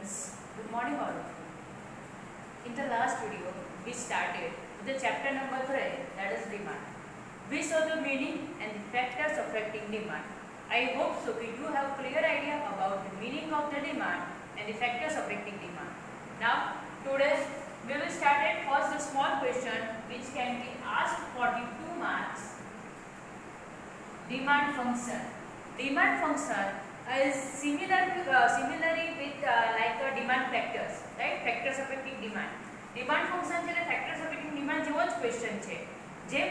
students, good morning all of you. In the last video, we started with the chapter number 3, that is demand. We saw the meaning and the factors affecting demand. I hope so that you have clear idea about the meaning of the demand and the factors affecting demand. Now, today we will start at first a small question which can be asked for the 2 marks. Demand function. Demand function is similarly with like demand factors, right? Factors affecting demand. Demand function છે factors affecting demand જેવો જ question છે. જે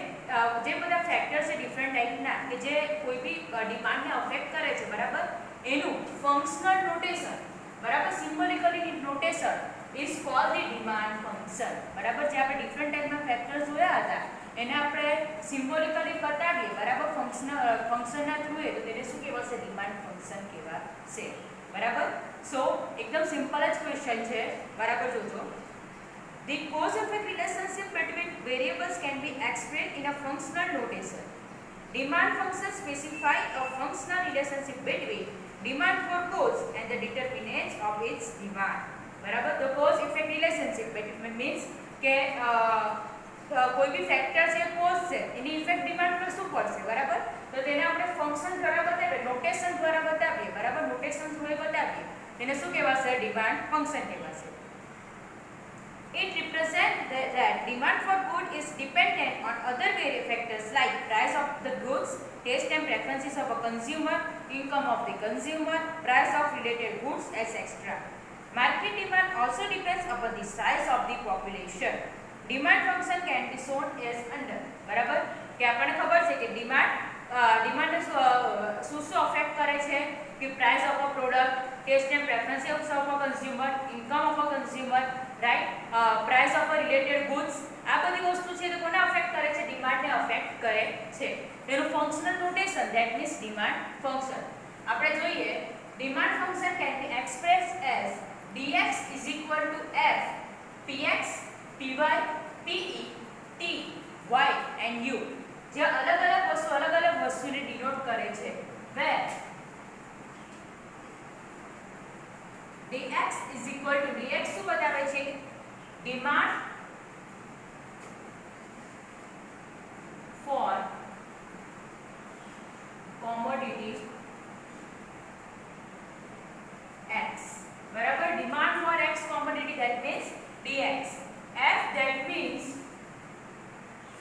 બધા factors છે different ટાઈપના કે જે કોઈ બી ડિમાન્ડને અફેક્ટ કરે છે, બરાબર, એનું ફંક્શનલ નોટેશન, બરાબર, symbolically notation is called the demand function, બરાબર. જે આપણે ડિફરન્ટ ટાઈપના ફેક્ટર્સ જોયા હતા એને આપણે સિમ્બોલિકલી બતાવીએ, બરાબર, ફંક્શનના થ્રુએ, તો તેને શું કહેવાશે? ડિમાન્ડ ફંક્શન કહેવાશે, બરાબર. સો એકદમ સિમ્પલ જ ક્વેશ્ચન છે, બરાબર. જોજો. The cause-effect relationship between variables can be expressed in a functional notation. Demand function specify a functional relationship between demand for goods and the determinant of its demand. બરાબર. The cause-effect relationship means કે કોઈ બી factor છે, cause છે, એની effect demand પર શું પડશે, બરાબર. તો તેને આપણે ફંક્શન દ્વારા બતાવીએ, નોટેશન દ્વારા બતાવીએ, બરાબર. નોટેશન થ્રુ બતાવીએ, તેને શું કહેવાશે? ડિમાન્ડ ફંક્શન કહેવાશે. It represents that demand for good is dependent on other various factors like price of the goods, taste and preferences of a consumer, income of the consumer, price of related goods, etc. Market demand also depends upon the size of the population. Demand function can be shown as under, બરાબર. કે આપણને ખબર છે કે demand શું affect કરે છે કે price of a product, taste and preferences of a consumer, income of a consumer, right, price of a related goods. આ બધી વસ્તુ છે તો કોને અફેક્ટ કરે છે? ડિમાન્ડને અફેક્ટ કરે છે. તેનું functional notation that means demand function. આપણે જોઈએ demand function can be expressed as dx is equal to f px py pe t y and u. જે અલગ અલગ વસ્તુને ડિનોટ કરે છે. where dx is equal to dx શું બતાવે છે? ડિમાન્ડ for commodity x, બરાબર. Demand for x commodity, that means dx. f, that means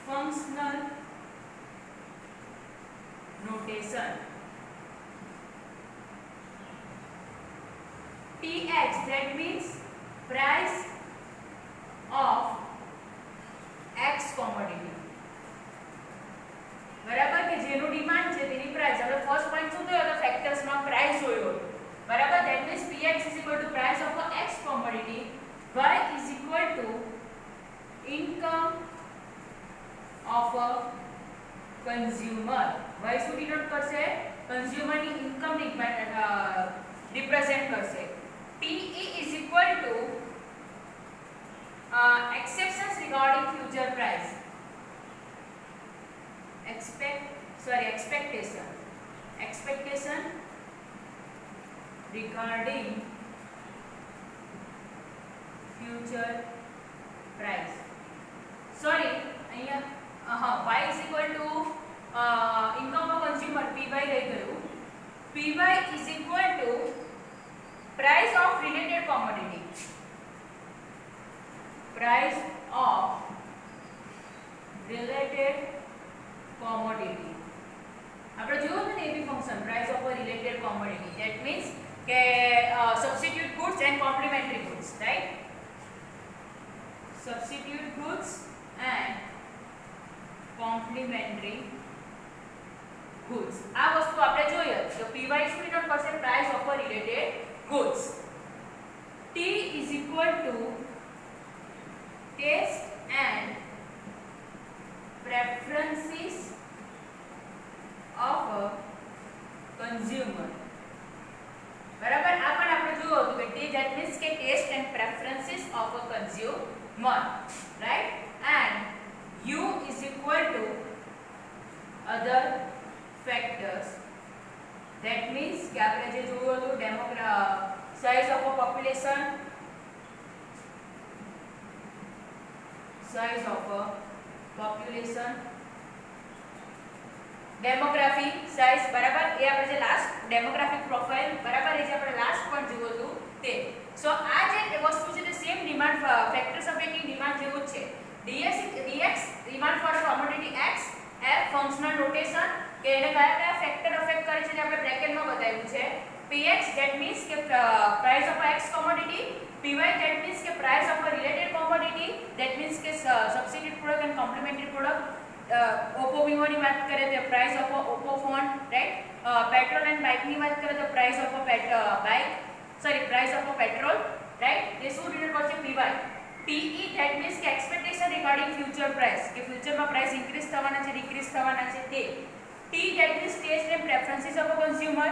functional notation. px, that means price of x commodity, બરાબર. કે જેનું ડિમાન્ડ છે તેની પ્રાઇસ. આપણે ફર્સ્ટ પોઈન્ટ શું થયો હતો? ફેક્ટર્સમાં પ્રાઇસ જોયો હતો, બરાબર. that means px is equal to price of a x commodity. y is equal to income of a consumer. y શું ડિનોટ કરશે? કન્ઝ્યુમરની ઇન્કમ રિપ્રેઝન્ટ કરશે. pe is equal to exceptions regarding future price. expectation regarding future price. Sorry, અહીંયા y is equal to income of consumer, py રહી ગયું. py is equal to price of related commodity. price of related commodity. આપણે જોયું ને એબી function, price of a related commodity, that means કે substitute goods and complementary goods, right? substitute goods and complementary goods. આ વસ્તુ આપણે જોઈએ તો py શું ડિનોટ કરશે? price of a related goods. t is equal to taste and preferences of a consumer, બરાબર. આ પણ આપણે જોયું હતું કે that means કે taste and preferences of a consumer, right? and u is equal to other factors, that means કે આપણે જે જોયું હતું size of a population, size of a population, demography size બરાબર એ આપણે જે લાસ્ટ demographic profile બરાબર એ જે આપણે લાસ્ટ પણ જોયું હતું તે સો આ જે વસ્તુ છે તે same demand factors affecting demand જેવું જ છે dx demand for commodity x f functional notation કે એને કયા ફેક્ટર અફેક્ટ કરે છે જે આપણે બ્રેકેટમાં બતાવ્યું છે px that means કે price of x commodity py that means કે price of a related commodity that means કે substitute product and complementary product Oppo Vivo ની વાત કરીએ તો price of Oppo phone right petrol and bike ની વાત કરીએ તો price of bike sorry price of petrol right તે શું રિલેટ કરશે પીવાય PE that means કે expectation regarding future price કે future માં price increase થવાના છે decrease થવાના છે તે T that means taste and preferences of a consumer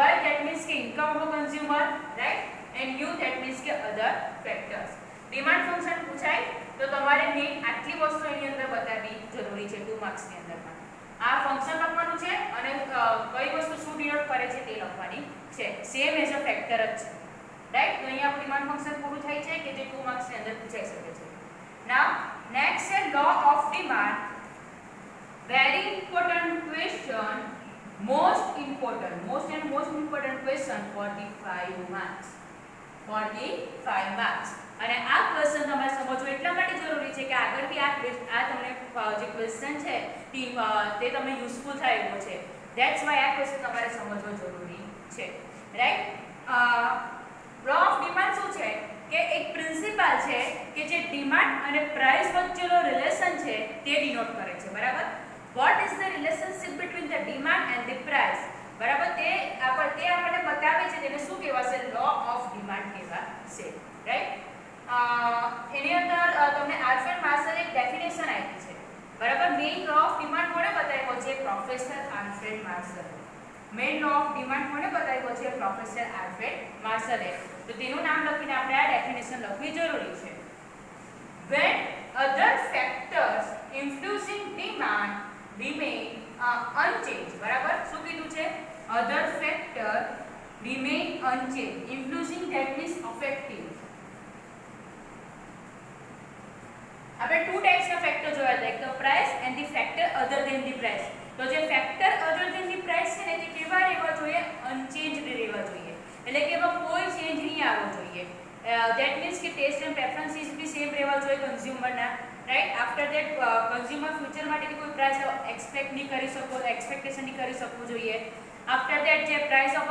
Y that means કે income of a consumer right and U that means કે other factors ડિમાન્ડ ફંક્શન પૂછાય તો તમારે મેઇન આટલી વસ્તુ એની અંદર બતાવવી જરૂરી છે 2 માર્ક્સ ની અંદરમાં આ ફંક્શન લખવાનું છે અને કઈ વસ્તુ શું ડિનોટ કરે છે તે લખવાની છે સેમ એઝ અ ફેક્ટર જ છે રાઈટ તો અહીંયા આપણું ડિમાન્ડ ફંક્શન પૂરું થાય છે કે જે 2 માર્ક્સ ની અંદર પૂછાઈ શકે છે નાઉ નેક્સ્ટ છે law of demand very important question most important question for the 5 marks અને આ ક્વેશ્ચન તમારે સમજવું એટલા માટે જરૂરી છે કે આગળ બી આ તમને જે ક્વેશ્ચન છે તે તમને યુઝફુલ થાય એવો છે ધેટ્સ વાય આ ક્વેશ્ચન તમારે સમજવો જરૂરી છે રાઈટ લો ઓફ ડિમાન્ડ શું છે કે એક પ્રિન્સિપલ છે કે જે ડિમાન્ડ અને પ્રાઇસ વચ્ચેનો રિલેશન છે તે ડિનોટ કરે છે બરાબર what is the relationship between the demand and the price બરાબર તે આપણને બતાવે છે તેને શું કહેવાશે લો ઓફ ડિમાન્ડ કહેવાશે રાઈટ એની અંદર તમને આલ્ફ્રેડ માર્શલે એક ડેફિનેશન આપી છે બરાબર મેઇન લો ઓફ ડિમાન્ડ કોણે બતાવ્યો છે professor Alfred Marshall main law of demand કોણે બતાવ્યો છે પ્રોફેસર આલ્ફ્રેડ માર્શલે તો તેનું નામ લખીને આપણે આ ડેફિનેશન લખવી જરૂરી છે when other factors influencing demand remain unchanged બરાબર શું કીધું છે other factor remain unchanged influencing that means affecting આપણે ટુ ટાઈપ્સના ફેક્ટર જોયા like the price and the factor other than the price તો જે factor other than the price છે ને તે કેવા રહેવા જોઈએ અનચેન્જડ રહેવા જોઈએ એટલે કે એમાં કોઈ ચેન્જ નહીં આવવો જોઈએ ધેટ મીન્સ કે taste and preferences be same રહેવા જોઈએ કન્ઝ્યુમરના right after that consumer future માટે કોઈ પ્રાઇસ એક્સપેક્ટ નહીં કરી શકો એક્સપેક્ટેશન નહીં કરી શકવું જોઈએ આફ્ટર ધેટ જે પ્રાઇસ ઓફ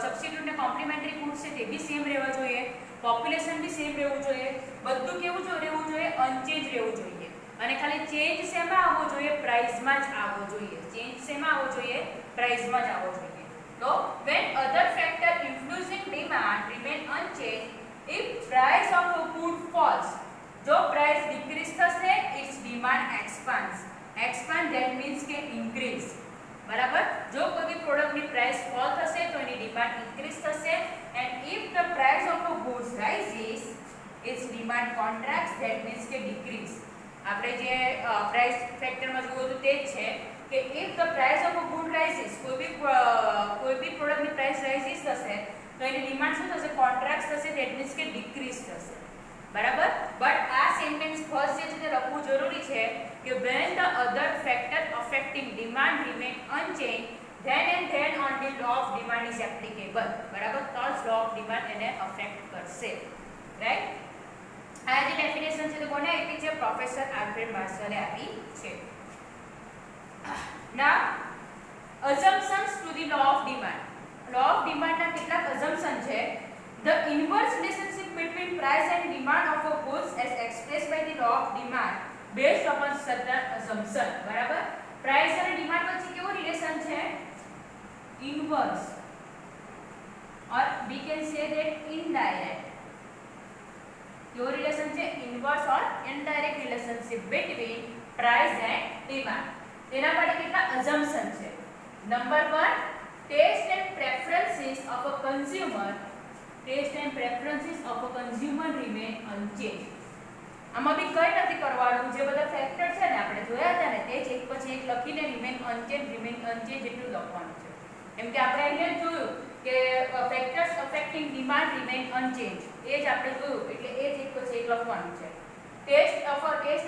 સબસ્ટિટ્યુટ ને કોમ્પ્લિમેન્ટરી ફૂડ છે તે બી સેમ રહેવા જોઈએ પોપ્યુલેશન બી સેમ રહેવું જોઈએ બધું કેવું રહેવું જોઈએ અનચેન્જ રહેવું જોઈએ અને ખાલી ચેન્જ શેમાં આવવો જોઈએ પ્રાઇસમાં જ આવવો જોઈએ ચેન્જ શેમાં આવવો જોઈએ પ્રાઇસમાં જ આવવો જોઈએ તો when other factor influencing demand remain unchanged if price of a good falls જો પ્રાઇસ ડિક્રીઝ થશે its demand expands that means કે increase બરાબર જો કોઈ પ્રોડક્ટની પ્રાઇસ ફોલ થશે તો એની ડિમાન્ડ ઇન્ક્રીઝ થશે and if the price of a goods rises its demand contracts that means કે decrease આપણે જે પ્રાઇસ ફેક્ટરમાં જોયું હતું તે જ છે કે if the price of a good rises કોઈ બી પ્રોડક્ટની પ્રાઇસ રાઇઝિસ થશે તો એની ડિમાન્ડ શું થશે કોન્ટ્રાક્ટ થશે that means કે ડિક્રીઝ થશે બરાબર બટ આ સેન્ટેન્સ ફર્સ્ટ જે છે તે લખવું જરૂરી છે કે when the other factor affecting demand remain unchanged then and then only law of demand is applicable બરાબર તો જ law of demand એને અફેક્ટ કરશે રાઈટ આ જે ડેફિનેશન છે તે કોને આપી છે પ્રોફેસર આલ્ફ્રેડ માર્શલે આપી છે now assumptions to the law of demand ના કેટલાક assumption છે the inverse relationship between price and demand of a goods as expressed by the law of demand based upon certain assumption બરાબર price અને demand વચ્ચે કેવો relation છે inverse or we can say that indirect કેવો relation છે inverse or indirect relationship between price and demand તેના માટે કેટલા assumption છે number 1 taste and preferences of a consumer remain unchanged આમાં બી કઈ નથી કરવાનું જે બધા ફેક્ટર છે ને આપણે જોયા હતા ને તે જ એક પછી એક લખીને remain unchanged એટલું લખવાનું છે એમ કે આપણે અહીંયા જોયું કે factors affecting demand remain unchange, એ જ આપણે જોયું એટલે એ જ એક પછી એક લખવાનું છે. Taste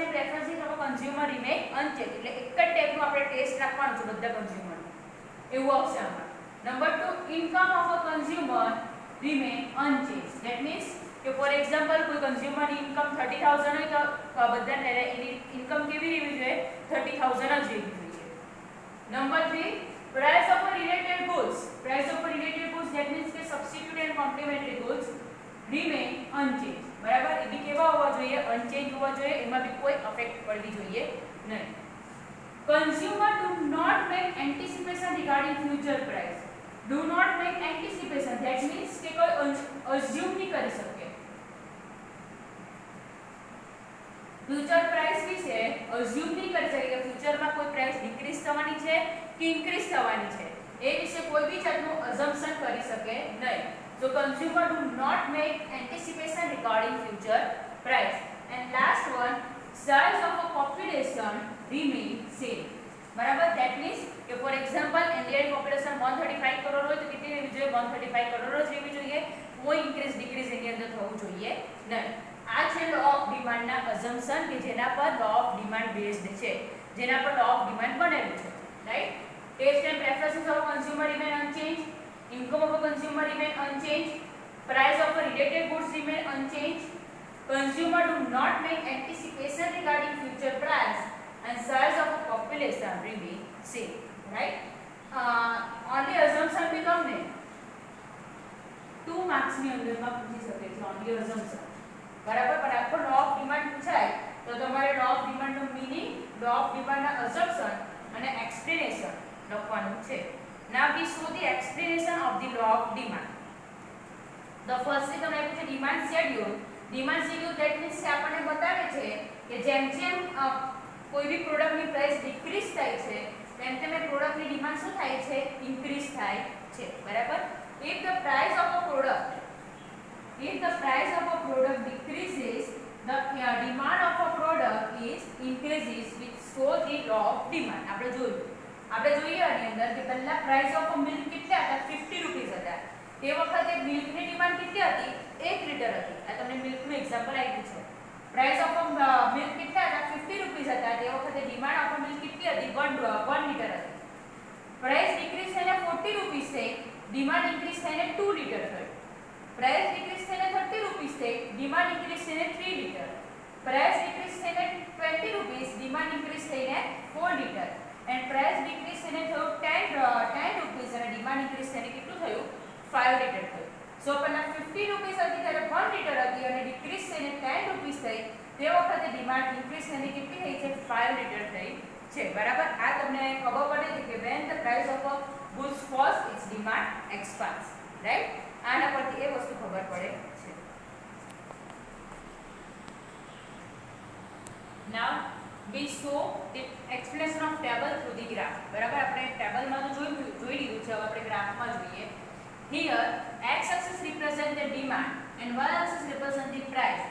and preferences of consumer remain unchange, એટલે એક જ ટાઈપનું આપણે ટેસ્ટ રાખવાનું છે બધા કન્ઝ્યુમર, એવું આવશે આમાં. Number 2, income of a consumer remain unchanged. That means કે ફોર એક્ઝામ્પલ કોઈ કન્ઝ્યુમરની ઇન્કમ 30,000 હોય તો બધાને એની ઇન્કમ કેવી રહેવી જોઈએ? 30,000 જ રહેવી જોઈએ. Number 3, price of a related goods. Price of a related goods, that means કે substitute and complementary goods remain unchanged. બરાબર, એ બી કેવા હોવા જોઈએ? અનચેન્જ હોવા જોઈએ, એમાં બી કોઈ અફેક્ટ પડવી જોઈએ નહીં. Consumer do not make anticipation regarding future price. Do not make anticipation, that means કે કોઈ assume નહીં કરી શકે. ફ્યુચર પ્રાઇસ વિશે અઝ્યુમ નહીં કરી શકે કે ફ્યુચરમાં કોઈ પ્રાઇસ ડિક્રીઝ થવાની છે કે ઇન્ક્રીઝ થવાની છે, એ વિશે કોઈ બી જાતનું અઝમ્પશન કરી શકે નહીં. So consumer do not make anticipation regarding future price. And last one, size of a population remain same. બરાબર, that means કે for example Indian population 135 crore હોય તો કેટલી રહેવી જોઈએ? 135 કરોડ જ રહેવી જોઈએ, કોઈ ઇન્ક્રીઝ ડિક્રીઝ એની અંદર થવું જોઈએ નહીં. આ છે લો ઓફ ડિમાન્ડના અઝમ્પશન કે જેના પર લો ઓફ ડિમાન્ડ બેઝડ છે, જેના પર લો ઓફ ડિમાન્ડ બનેલું છે, right. Taste and preferences of consumer remain unchange, income of consumer remain unchange, price of related goods remain unchange, consumer do not make anticipation regarding future price, and size of the population remain same, right. Only assumption भी તમને 2 marks ની અંદર માં પૂછી શકે છે, only assumption, બરાબર. પણ આખો લો ઓફ ડિમાન્ડ પૂછાય તો તમારે લો ઓફ ડિમાન્ડ નું મીનિંગ, લો ઓફ ડિમાન્ડ ના અઝમ્પશન અને એક્સપ્લેનેશન લખવાનું છે. Now we show the explanation of the law of demand. The first thing તમને આપ્યું છે demand schedule. Demand schedule that means કે આપણને બતાવે છે કે જેમ જેમ કોઈ બી પ્રોડક્ટની પ્રાઇસ ડિક્રીઝ થાય છે તેમ તેમ એ પ્રોડક્ટની ડિમાન્ડ શું થાય છે? ઇન્ક્રીઝ થાય છે, બરાબર. If the price of a product decreases, the demand of a product is increases, which show the law of demand. આપણે જોઈએ આની અંદર કે પહેલા પ્રાઇસ ઓફ મિલ્ક કેટલા હતા? 50 રૂપીસ હતા. તે વખતે મિલ્કની ડિમાન્ડ કેટલી હતી? 1 લિટર હતી. આ તમને મિલ્કનું એક્ઝામ્પલ આપ્યું છે. પ્રાઇસ ઓફ મિલ્ક કેટલા હતા? 50 રૂપીસ હતા. તે વખતે ડિમાન્ડ ઓફ મિલ્ક કેટલી હતી? 1 લિટર હતી. પ્રાઇસ ડિક્રીઝ થઈને 40 રૂપીસ થઈ, ડિમાન્ડ ઇન્ક્રીઝ થઈને 2 લિટર થઈ. પ્રાઇસ ડિક્રીઝ થઈને 30 રૂપીસ થઈ, ડિમાન્ડ ઇન્ક્રીઝ થઈને 3 લિટર. પ્રાઇસ ડિક્રીઝ થઈને 20 રૂપીસ, ડિમાન્ડ ઇન્ક્રીઝ થઈને 4 લિટર. એન્ડ પ્રાઇસ ડિક્રીઝ થઈને થયું 10 રૂપીસ અને ડિમાન્ડ ઇન્ક્રીઝ થઈને કેટલું થયું? 5 લિટર થયું. સો પહેલા 50 રૂપીસ હતી ત્યારે 1 લિટર હતી અને ડિક્રીઝ થઈને 10 રૂપીસ થઈ, તે વખતે ડિમાન્ડ ઇન્ક્રીઝ થઈને કેટલી થઈ છે? 5 લિટર થઈ છે, બરાબર. આ તમને ખબર પડે છે કે when the price of a goods falls its demand expands, right. આના પરથી એ વસ્તુ ખબર પડે છે. Now we show the explanation of table through the graph. બરાબર, આપણે ટેબલમાં તો જોઈ લીધું છે, હવે આપણે ગ્રાફમાં જોઈએ. Here x axis represent the demand and y axis represent the price.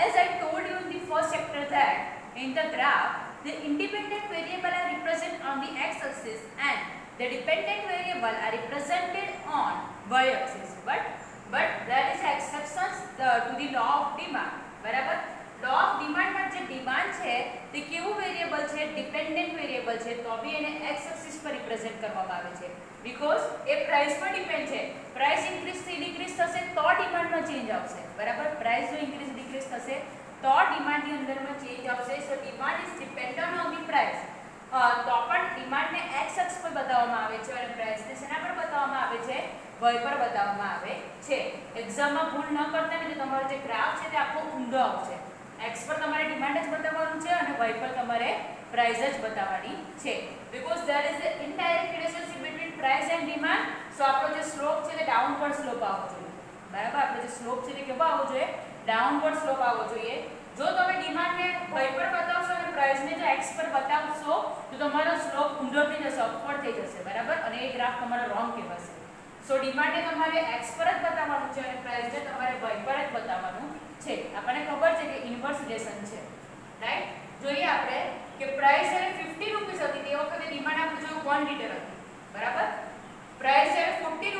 As I told you in the first chapter that in the graph the independent variable are represented on the x axis and the dependent variable are represented on y axis. But there is exceptions to the law of demand. બરાબર, law of demand માં જે demand છે તે કેવું variable છે? Dependent variable છે, તો બી એને x axis પર રિપ્રેઝન્ટ કરવામાં આવે છે બીકોઝ એ પ્રાઇસ પર ડિપેન્ડ છે. પ્રાઇસ ઇન્ક્રીઝ થી ડિક્રીઝ થશે તો ડિમાન્ડમાં ચેન્જ આવશે, બરાબર. પ્રાઇસ જો ઇન્ક્રીઝ ડિક્રીઝ થશે તો ડિમાન્ડની અંદરમાં ચેન્જ આવશે. So demand is dependent on the price. તો પણ ડિમાન્ડને x અક્ષ પર બતાવવામાં આવે છે અને પ્રાઇસને શેના પર બતાવવામાં આવે છે? y પર બતાવવામાં આવે છે. એક્ઝામમાં ભૂલ ન કરતા ને, તમારો જે ગ્રાફ છે તે આખો ઊંધો આવશે. x પર તમારે ડિમાન્ડ જ બતાવવાનું છે અને y પર તમારે પ્રાઇસ જ બતાવવાની છે because there is a indirect relationship between price and demand. So આપણો જે સ્લોપ છે તે ડાઉનવર્ડ સ્લોપ આવવો જોઈએ, બરાબર. આપણો જે સ્લોપ છે તે કેવો આવવો જોઈએ? ડાઉનવર્ડ સ્લોપ આવવો જોઈએ. જો તમે ડિમાન્ડને y પર બતાવશો અને પ્રાઇસને જો x પર બતાવશો તો તમારો સ્લોપ ઊંધો થઈ જશે, અપવર્ડ થઈ જશે, બરાબર. અને એ ગ્રાફ તમારો રોંગ કહેવાશે. સો ડિમાન્ડને તમારે x પર જ બતાવવાનું છે અને પ્રાઇસને તમારે y પર જ બતાવવાનું છે. આપણને ખબર છે કે ઇન્વર્સ રિલેશન છે, રાઈટ. જોઈએ આપણે કે પ્રાઇસ જ્યારે 50 રૂપીસ હતી તે વખતે ડિમાન્ડ આપણે જોયું 1 લિટર હતી, બરાબર. પ્રાઇસ છે 40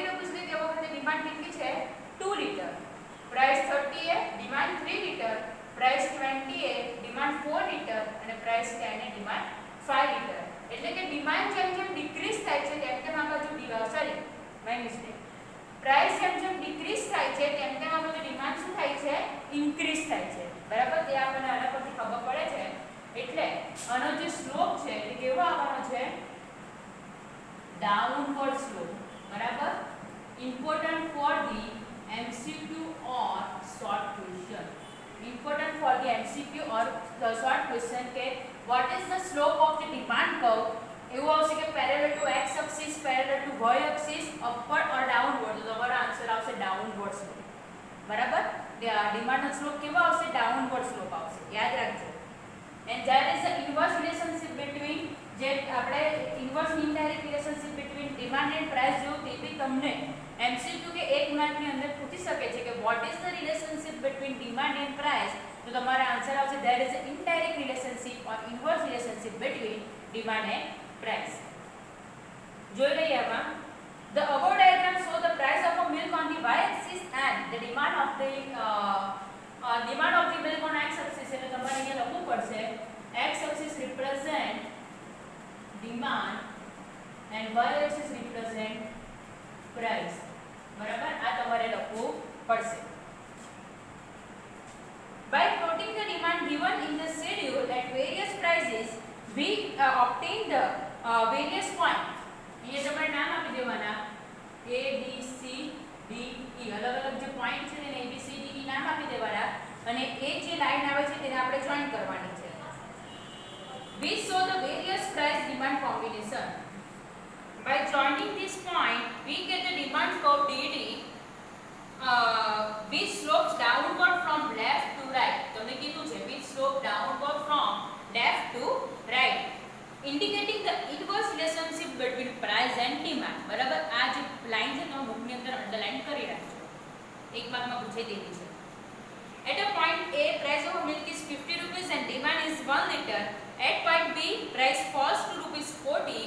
રૂપીસ ની તે વખતે ડિમાન્ડ કેટલી છે 2 લીટર. પ્રાઇસ 30 એ ડિમાન્ડ 3 લીટર. પ્રાઇસ 20 એ ડિમાન્ડ 4 લીટર અને પ્રાઇસ 10 એ ડિમાન્ડ 5 લીટર. એટલે કે ડિમાન્ડ જેમ જેમ ડિક્રીઝ થાય છે તેમ તેમ આ બાજુ સોરી માય મિસ્ટેક પ્રાઇસ જેમ જેમ ડિક્રીઝ થાય છે તેમ તેમ આ બાજુ ડિમાન્ડ શું થાય છે ઇન્ક્રીઝ થાય છે. બરાબર, તે આપણને આના પરથી ખબર પડે છે. એટલે આનો જે સ્લોપ છે તે કેવો આવવાનો છે ડાઉનવર્ડ સ્લોપ. બરાબર, important for the MCQ or short question. Important for the MCQ or the short question કે what is the slope of the demand curve. એવું આવશે કે parallel to x axis, parallel to y axis, upward or downward. તો તમારો answer આવશે downward slope. બરાબર, demand નો slope કેવો આવશે ડાઉનવર્ડ સ્લોપ આવશે, યાદ રાખજો. and there is a inverse relationship between જે આપણે inverse indirect relationship between demand and price જો તે બી તમને MCQ કે એક માર્કની અંદર પૂછી શકે છે કે what is the relationship between demand and price. તો તમારો આન્સર આવશે there is an indirect relationship or inverse relationship between demand and price. જોઈ લઈએ આમાં the above diagram show the price of a milk on the y axis and the demand of the milk on x axis. એટલે તમારે અહીંયા લખવું પડશે x axis represent demand and y axis represent price. બરાબર, આ તમારે લખવું પડશે. By plotting the demand given in the schedule at various prices we obtain the various point. અહીંયા તમારે નામ આપી દેવાના a b c d e, અલગ અલગ જે પોઈન્ટ છે તેને a b c d e નામ આપી દેવાના અને એ જે લાઈન આવે છે તેને આપણે જોઈન કરવાની છે. We show the various price demand combination. By joining this point we get the demand curve dd which slopes downward from left to right. તમને કીધું છે which slope downward from left to right, indicating the inverse relationship between price and demand. બરાબર, આ જે line છે તમે બુકની અંદર underline કરી રાખજો, એક માર્કમાં પૂછાઈ દેવી છે. At a point A, price of milk is 50 rupees and demand is 1 liter. At point B, price falls to rupees 40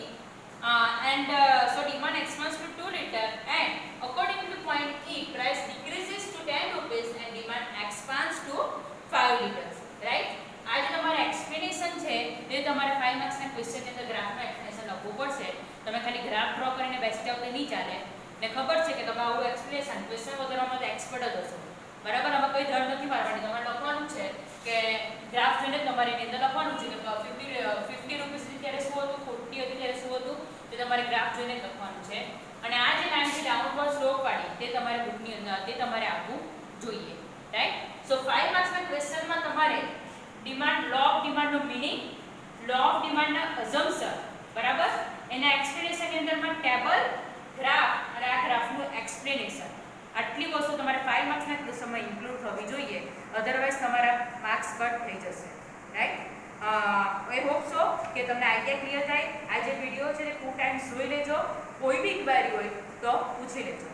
so demand expands to 2 liter. And according to point E, price decreases to 10 rupees and demand expands to 5 liters. Right? આ જે તમારા explanation છે એ તમારે 5 marks ના question ની અંદર ગ્રાફમાં explanation લખવું પડશે. તમે ખાલી ગ્રાફ ડ્રો કરીને બેસી જાવ તો નહીં ચાલે. ને ખબર છે કે તમે આવું એક્સપ્લેનેશન ક્વેશ્ચન વધારવામાં તો એક્સપર્ટ જ હશો. બરાબર, આમાં કોઈ ધડ નથી મારવાની. તમારે લખવાનું છે કે ગ્રાફ જોઈને તમારે એની અંદર લખવાનું છે કે 50 રૂપીસ ત્યારે શું હતું, 40 હતી ત્યારે શું હતું, તે તમારે ગ્રાફ જોઈને લખવાનું છે. અને આ જે લાઈન છે ડાઉનવર્ડ સ્લોપ વાળી તે તમારે બુકની અંદર તે તમારે આપવું જોઈએ. રાઈટ, સો 5 માર્ક્સના ક્વેશ્ચનમાં તમારે ડિમાન્ડ લો ઓફ ડિમાન્ડનો મીનિંગ, લો ઓફ ડિમાન્ડના અઝમ્પશન, બરાબર, એના એક્સપ્લેનેશનની અંદરમાં ટેબલ, ગ્રાફ અને આ ગ્રાફનું એક્સપ્લેનેશન, આટલી વસ્તુ તમારે 5 માર્ક્સના ક્વેશ્ચનમાં ઇન્ક્લુડ થવી જોઈએ. અધરવાઇઝ તમારા માર્ક્સ કટ થઈ જશે. રાઈટ, આઈ હોપ સો કે તમને આઈડિયા ક્લિયર થાય. આ જે વિડીયો છે તે 2 ટાઈમ્સ જોઈ લેજો. કોઈ બી ઇન્ક્વાયરી હોય તો પૂછી લેજો.